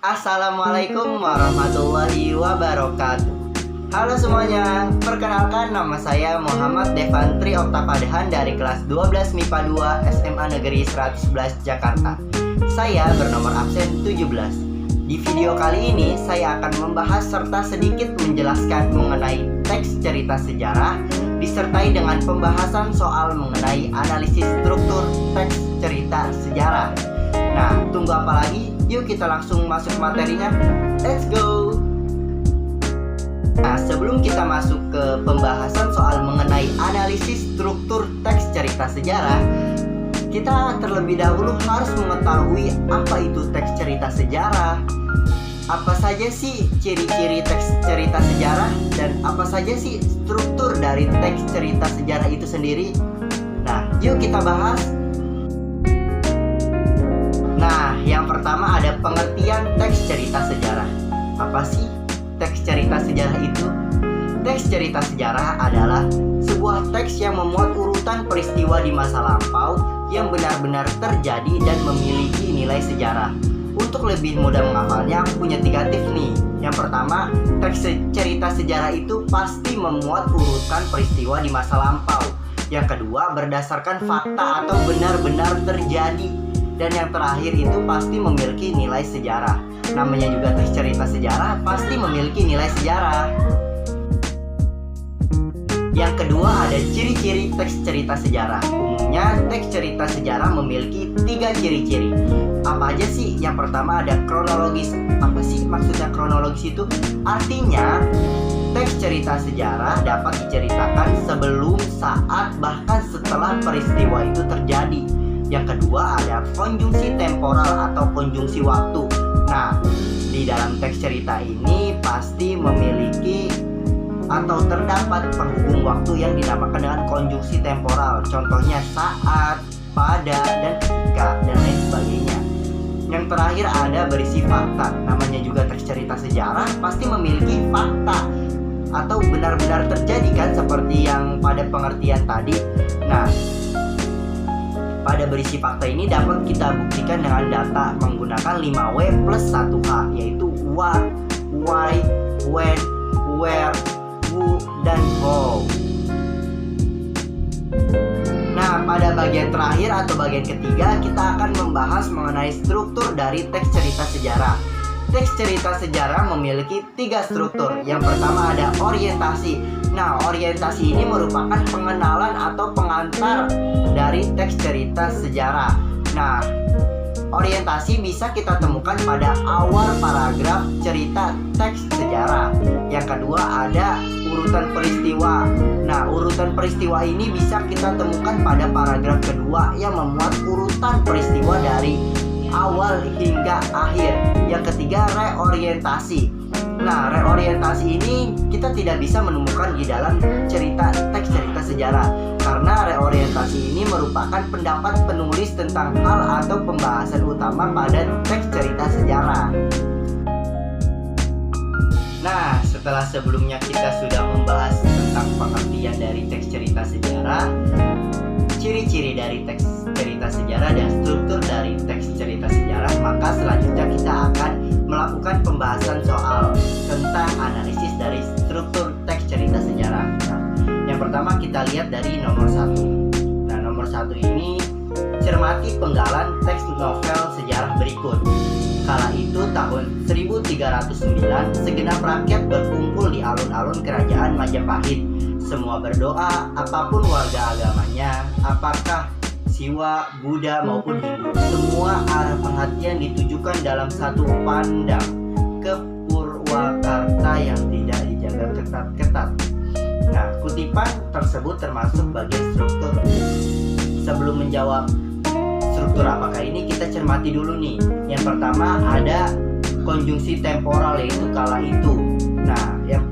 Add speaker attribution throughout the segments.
Speaker 1: Assalamualaikum warahmatullahi wabarakatuh. Halo semuanya, perkenalkan nama saya Muhammad Devantri Oktapadahan dari kelas 12 MIPA 2 SMA Negeri 111 Jakarta. Saya bernomor absen 17. Di video kali ini saya akan membahas serta sedikit menjelaskan mengenai teks cerita sejarah disertai dengan pembahasan soal mengenai analisis struktur teks cerita sejarah. Nah, tunggu apa lagi? Yuk kita langsung masuk materinya. Let's go! Nah, sebelum kita masuk ke pembahasan soal mengenai analisis struktur teks cerita sejarah, kita terlebih dahulu harus mengetahui apa itu teks cerita sejarah, apa saja sih ciri-ciri teks cerita sejarah, dan apa saja sih struktur dari teks cerita sejarah itu sendiri. Nah, yuk kita bahas. Nah, yang pertama ada pengertian teks cerita sejarah. Apa sih teks cerita sejarah itu? Teks cerita sejarah adalah sebuah teks yang memuat urutan peristiwa di masa lampau yang benar-benar terjadi dan memiliki nilai sejarah. Untuk lebih mudah menghafalnya, aku punya 3 tips nih. Yang pertama, teks cerita sejarah itu pasti memuat urutan peristiwa di masa lampau. Yang kedua, berdasarkan fakta atau benar-benar terjadi. Dan yang terakhir itu pasti memiliki nilai sejarah. Namanya juga teks cerita sejarah, pasti memiliki nilai sejarah. Yang kedua ada ciri-ciri teks cerita sejarah. Umumnya teks cerita sejarah memiliki 3 ciri-ciri. Apa aja sih? Yang pertama ada kronologis. Apa sih maksudnya kronologis itu? Artinya teks cerita sejarah dapat diceritakan sebelum, saat, bahkan setelah peristiwa itu terjadi. Yang kedua ada konjungsi temporal atau konjungsi waktu. Nah, di dalam teks cerita ini pasti memiliki atau terdapat penghubung waktu yang dinamakan dengan konjungsi temporal. Contohnya saat, pada, dan ketika, dan lain sebagainya. Yang terakhir ada berisi fakta. Namanya juga teks cerita sejarah pasti memiliki fakta atau benar-benar terjadi kan, seperti yang pada pengertian tadi. Nah, pada berisi fakta ini dapat kita buktikan dengan data menggunakan 5W plus 1H, yaitu what, why, when, where, who, dan how. Nah, pada bagian terakhir atau bagian ketiga kita akan membahas mengenai struktur dari teks cerita sejarah. Teks cerita sejarah memiliki 3 struktur. Yang pertama ada orientasi. Nah, orientasi ini merupakan pengenalan atau pengantar dari teks cerita sejarah. Nah, orientasi bisa kita temukan pada awal paragraf cerita teks sejarah. Yang kedua ada urutan peristiwa. Nah, urutan peristiwa ini bisa kita temukan pada paragraf kedua yang memuat urutan peristiwa dari awal hingga akhir. Yang ketiga reorientasi. Nah, reorientasi ini kita tidak bisa menemukan di dalam teks cerita sejarah, karena reorientasi ini merupakan pendapat penulis tentang hal atau pembahasan utama pada teks cerita sejarah. Nah, setelah sebelumnya kita sudah membahas tentang pengertian dari teks cerita sejarah, ciri-ciri dari teks cerita sejarah, dan struktur dari teks cerita sejarah, maka selanjutnya kita akan melakukan pembahasan soal tentang analisis dari struktur teks cerita sejarah. Nah, yang pertama kita lihat dari nomor 1. Nah, nomor 1 ini cermati penggalan teks novel sejarah berikut. Kala itu tahun 1309 segenap rakyat berkumpul di alun-alun kerajaan Majapahit. Semua berdoa, apapun warga agamanya, apakah Siwa, Buddha maupun Hindu, semua arah perhatian ditujukan dalam satu pandang ke Purwakarta yang tidak dijaga ketat-ketat. Nah, kutipan tersebut termasuk bagian struktur. Sebelum menjawab struktur apakah ini, kita cermati dulu nih. Yang pertama ada konjungsi temporal, yaitu kala itu. Nah, yang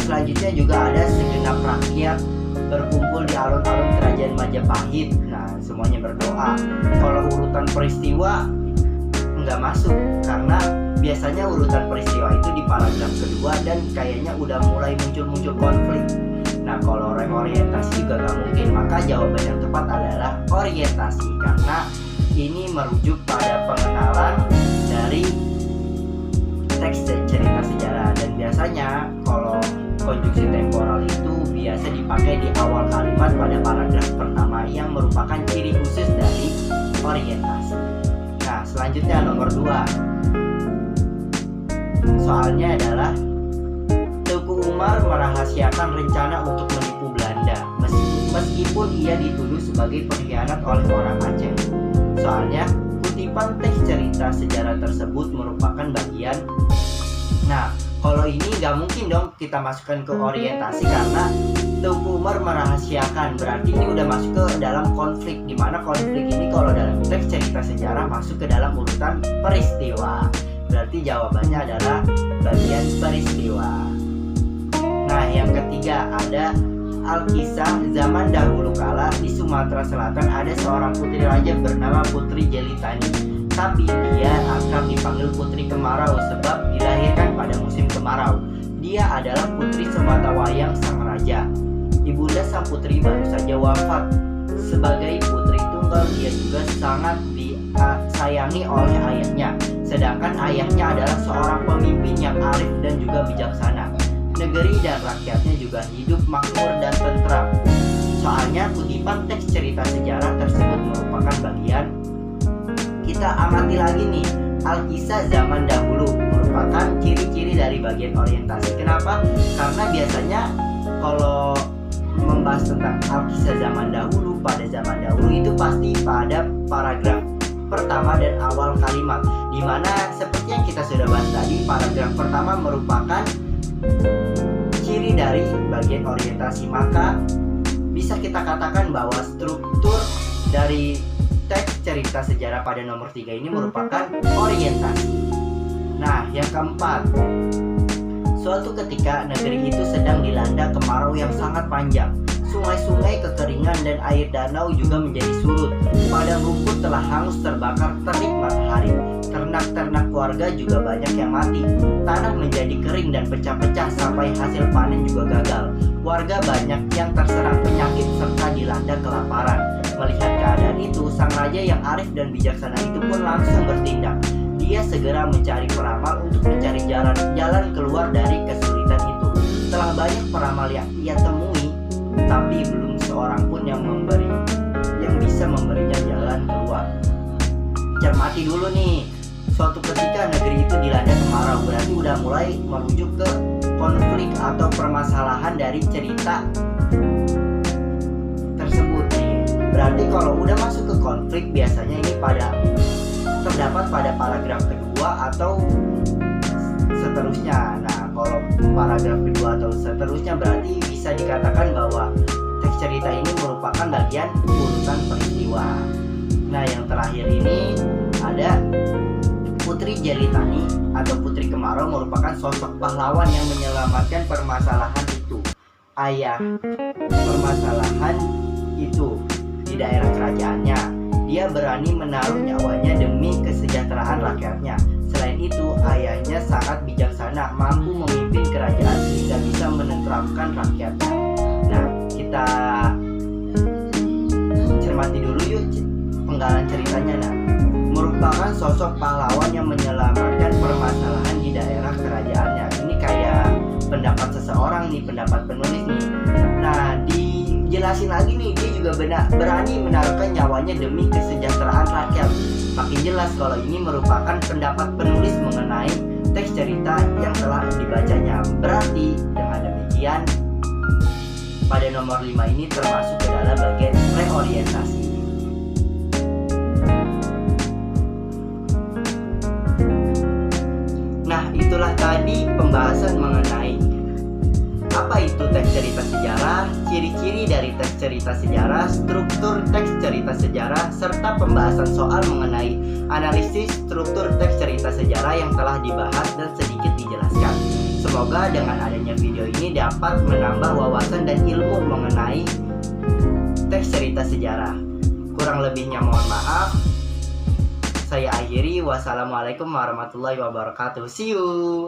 Speaker 1: selanjutnya juga ada segenap rakyat berkumpul di alun-alun kerajaan Majapahit. Nah, semuanya berdoa. Kalau urutan peristiwa nggak masuk, karena biasanya urutan peristiwa itu di paragraf kedua dan kayaknya udah mulai muncul konflik. Nah, kalau reorientasi juga nggak mungkin, maka jawaban yang tepat adalah orientasi, karena ini merujuk pada pengenalan dari teks cerita sejarah. Dan biasanya kalau konjungsi temporal itu biasa dipakai di awal kalimat pada paragraf pertama yang merupakan ciri khusus dari orientasi. Nah, selanjutnya nomor 2. Soalnya adalah Teuku Umar merahasiakan rencana untuk menipu Belanda meskipun ia dituduh sebagai pengkhianat oleh orang Aceh. Soalnya kutipan teks cerita sejarah tersebut merupakan bagian. Nah, kalau ini nggak mungkin dong kita masukkan ke orientasi karena Teuku Umar merahasiakan, berarti ini udah masuk ke dalam konflik, dimana konflik ini kalau dalam teks cerita sejarah masuk ke dalam urutan peristiwa. Berarti jawabannya adalah bagian peristiwa. Nah, yang ketiga ada Alkisah. Zaman dahulu kala di Sumatera Selatan ada seorang putri raja bernama Putri Jelitani. Tapi dia akrab dipanggil Putri Kemarau sebab dilahirkan pada musim kemarau. Dia adalah putri sematawayang sang raja. Ibunda sang putri baru saja wafat. Sebagai putri tunggal, dia juga sangat disayangi oleh ayahnya. Sedangkan ayahnya adalah seorang pemimpin yang arif dan juga bijaksana. Negeri dan rakyatnya juga hidup makmur dan tentram. Soalnya kutipan teks cerita sejarah tersebut merupakan bagian. Kita amati lagi nih, Alkisah zaman dahulu merupakan ciri-ciri dari bagian orientasi. Kenapa? Karena biasanya kalau membahas tentang Alkisah zaman dahulu, pada zaman dahulu itu pasti pada paragraf pertama dan awal kalimat, dimana seperti yang kita sudah bahas tadi, paragraf pertama merupakan ciri dari bagian orientasi. Maka bisa kita katakan bahwa struktur dari teks cerita sejarah pada nomor 3 ini merupakan orientasi. Nah, yang keempat, suatu ketika negeri itu sedang dilanda kemarau yang sangat panjang. Sungai-sungai kekeringan dan air danau juga menjadi surut. Padang rumput telah hangus terbakar terik matahari. Ternak-ternak warga juga banyak yang mati. Tanah menjadi kering dan pecah-pecah sampai hasil panen juga gagal. Warga banyak yang terserang penyakit serta dilanda kelaparan. Melihat keadaan itu, sang raja yang arif dan bijaksana itu pun langsung bertindak. Dia segera mencari peramal untuk mencari jalan keluar dari kesulitan itu. Setelah banyak peramal yang ia temui, tapi belum seorang pun yang bisa memberinya jalan keluar. Cermati dulu nih, suatu ketika negeri itu dilanda kemarau, berarti udah mulai merujuk ke konflik atau permasalahan dari cerita tersebut nih. Berarti kalau udah masuk ke konflik, biasanya ini terdapat pada paragraf kedua atau seterusnya. Nah, kalau paragraf kedua atau seterusnya berarti bisa dikatakan bahwa teks cerita ini merupakan bagian urutan peristiwa. Nah, yang terakhir ini ada Putri Jelitani atau Putri Kemarau merupakan sosok pahlawan yang menyelamatkan permasalahan itu. Ayah permasalahan itu di daerah kerajaannya. Dia berani menaruh nyawanya demi kesejahteraan rakyatnya. Selain itu, ayahnya sangat bijaksana, mampu memimpin kerajaan sehingga bisa menenteramkan rakyatnya. Nah, kita cermati dulu yuk penggalan ceritanya. Nah, merupakan sosok pahlawan yang menyelamatkan permasalahan di daerah kerajaannya. Ini kayak pendapat seseorang nih, pendapat penulis nih. Nah, dijelasin lagi nih, dia juga berani menaruhkan nyawanya demi kesejahteraan rakyat. Makin jelas kalau ini merupakan pendapat penulis mengenai teks cerita yang telah dibacanya. Berarti dengan demikian pada nomor 5 ini termasuk ke dalam bagian reorientasi. Nah, itulah tadi pembahasan mengenai apa itu teks cerita sejarah, ciri-ciri dari teks cerita sejarah, struktur teks cerita sejarah, serta pembahasan soal mengenai analisis struktur teks cerita sejarah yang telah dibahas dan sedikit dijelaskan. Semoga dengan adanya video ini dapat menambah wawasan dan ilmu mengenai teks cerita sejarah. Kurang lebihnya mohon maaf. Saya akhiri. Wassalamualaikum warahmatullahi wabarakatuh. See you.